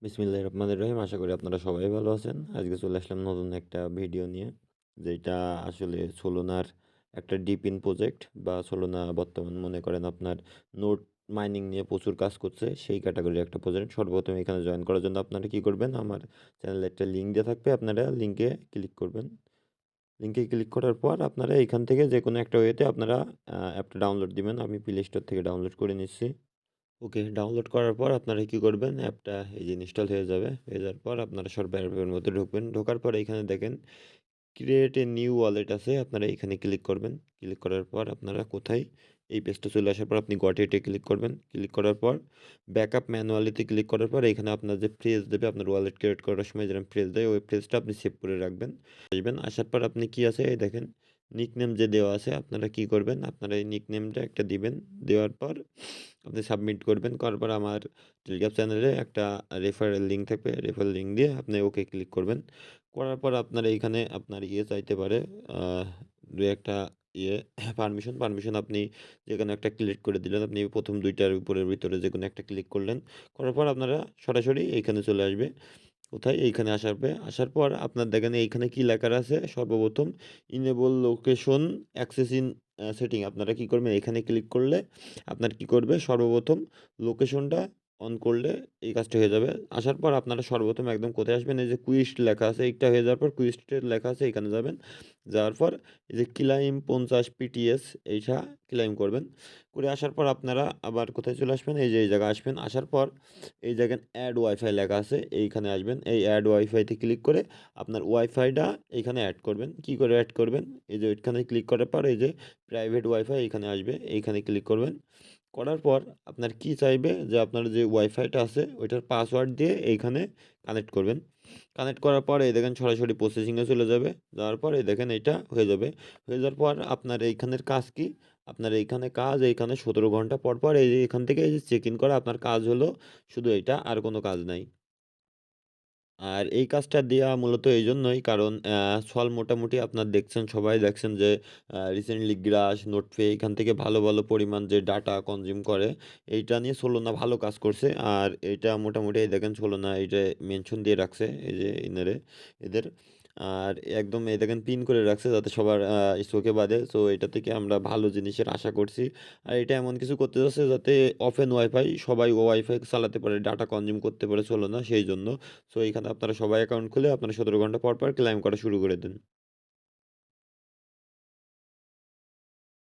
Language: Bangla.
বিসমিল্লাহির রহমানির রহিম। আশা করি আপনারা সবাই ভালো আছেন। আজকে চলে আসলাম নতুন একটা ভিডিও নিয়ে। যেটা আসলে সোলোনার একটা ডিপ ইন প্রজেক্ট বা সোলোনা বর্তমান মনে করেন আপনার নোট মাইনিং নিয়ে প্রচুর কাজ করছে। সেই ক্যাটাগরির একটা প্রজেক্ট। সর্বপ্রথম এখানে জয়েন করার জন্য আপনারা কি করবেন? আমার চ্যানেলে একটা লিঙ্ক দেওয়া থাকবে। আপনারা লিঙ্কে ক্লিক করবেন। লিঙ্কে ক্লিক করার পর আপনারা এখান থেকে যেকোনো একটা ওয়েতে আপনারা অ্যাপটা ডাউনলোড দিবেন। আমি প্লে স্টোর থেকে ডাউনলোড করে নিচ্ছি। ওকে, ডাউনলোড করার পর আপনারা কি করবেন? অ্যাপটা এই যে ইনস্টল হয়ে যাবে। হয়ে যাওয়ার পর আপনারা সব অ্যাপের মধ্যে ঢুকবেন। ঢোকার পর এখানে দেখেন ক্রিয়েট এ নিউ ওয়ালেট আছে। আপনারা এখানে ক্লিক করবেন। ক্লিক করার পর আপনারা কোথায়? এই পেজটা চলে আসার পর আপনি গট ইট এ ক্লিক করবেন। ক্লিক করার পর ব্যাকআপ ম্যানুয়ালিতে ক্লিক করার পর এখানে আপনার যে ফ্রেজ দেবে আপনার ওয়ালেট ক্রিয়েট করার সময় যেরকম ফ্রেজ দেয় ওই ফ্রেজটা আপনি সেভ করে রাখবেন। আসবেন, আসার পর আপনি কি আছে এই দেখেন নিকনেম যে দেওয়া আছে আপনারা কি করবেন? আপনারা এই নিকনেমটা একটা দিবেন। দেওয়ার পর আপনি সাবমিট করবেন। করার পর আমার টেলিগ্রাম চ্যানেলে একটা রেফারেল লিঙ্ক থাকবে। রেফারেল লিঙ্ক দিয়ে আপনি ওকে ক্লিক করবেন। করার পর আপনার এইখানে আপনার চাইতে পারে আ ২-১ টা ইয়ে পারমিশন আপনি যেকোনো একটা ক্লিক করে দিলেন। আপনি ১ম ২ টার উপরের ভিতরে যেকোনো একটা ক্লিক করলেন। করার পর আপনারা সরাসরি এইখানে চলে আসবে। কোথায়? এইখানে আসার পর আপনার দেখেন এইখানে কি লেখা আছে? সর্বপ্রথম enable location access in setting আপনারা কি করবেন? এখানে ক্লিক করলে আপনার কি করবে? সর্বপ্রথম লোকেশনটা অন করলে এই কাজটা হয়ে যাবে। আসার পর আপনারা সর্বপ্রথম একদম কোথায় আসবেন? এই যে কুইস্ট লেখা আছে এইটা হয়ে যাওয়ার পর কুইস্টের লেখা আছে এখানে যাবেন। যাওয়ার পর এই যে ক্লাইম ৫০ পিটিএস এইটা ক্লাইম করবেন। করে আসার পর আপনারা আবার কোথায় চলে আসবেন? এই যে এই জায়গায় আসবেন। আসার পর এই দেখেন এড ওয়াইফাই লেখা আছে এইখানে আসবেন। এই এড ওয়াইফাইতে ক্লিক করে আপনার ওয়াইফাইটা এইখানে এড করবেন। কি করে এড করবেন? এই যে ওইখানে ক্লিক করার পর এই যে প্রাইভেট ওয়াইফাই এইখানে আসবে। এইখানে ক্লিক করবেন। করার পর আপনার কি চাইবে যে আপনার যে ওয়াইফাইটা আছে ওইটার পাসওয়ার্ড দিয়ে এইখানে কানেক্ট করবেন। কানেক্ট করার পর এই দেখেন সরাসরি প্রসেসিং এ চলে যাবে। যাওয়ার পর এই দেখেন এইটা হয়ে যাবে। হয়ে যাওয়ার পর আপনার এইখানের কাজ কি? আপনার এইখানে কাজ এইখানে ১৭ ঘন্টা পর এই যে এখান থেকে এই যে চেক ইন করা আপনার কাজ হলো শুধু এইটা আর কোনো কাজ নাই। আর এই কাজটা দেয়া মূলত এইজন্যই কারণ সল মোটামুটি আপনার দেখছেন সবাই দেখছেন যে রিসেন্টলি গ্রাস, নোটপে এখান থেকে ভালো পরিমাণ যে ডাটা কনজিউম করে এইটা নিয়ে সোলোনা ভালো কাজ করছে। আর এইটা মোটামুটি এই দেখেন সোলোনা এইটা মেনশন দিয়ে রাখছে এই যে এদের। আর একদম এই দেখেন পিন করে রাখছে যাতে সবার চোখে বাধে। সো এটা থেকে আমরা ভালো জিনিসের আশা করছি। আর এটা এমন কিছু করতে যাচ্ছে যাতে ওপেন ওয়াইফাই সবাই ওয়াইফাই চালাতে পারে, ডাটা কনজিউম করতে পারে সোলোনা সেইজন্য। সো এইখানে আপনারা সবাই অ্যাকাউন্ট খুলে আপনারা ১৭ ঘন্টা পর ক্লেইম করা শুরু করে দেন।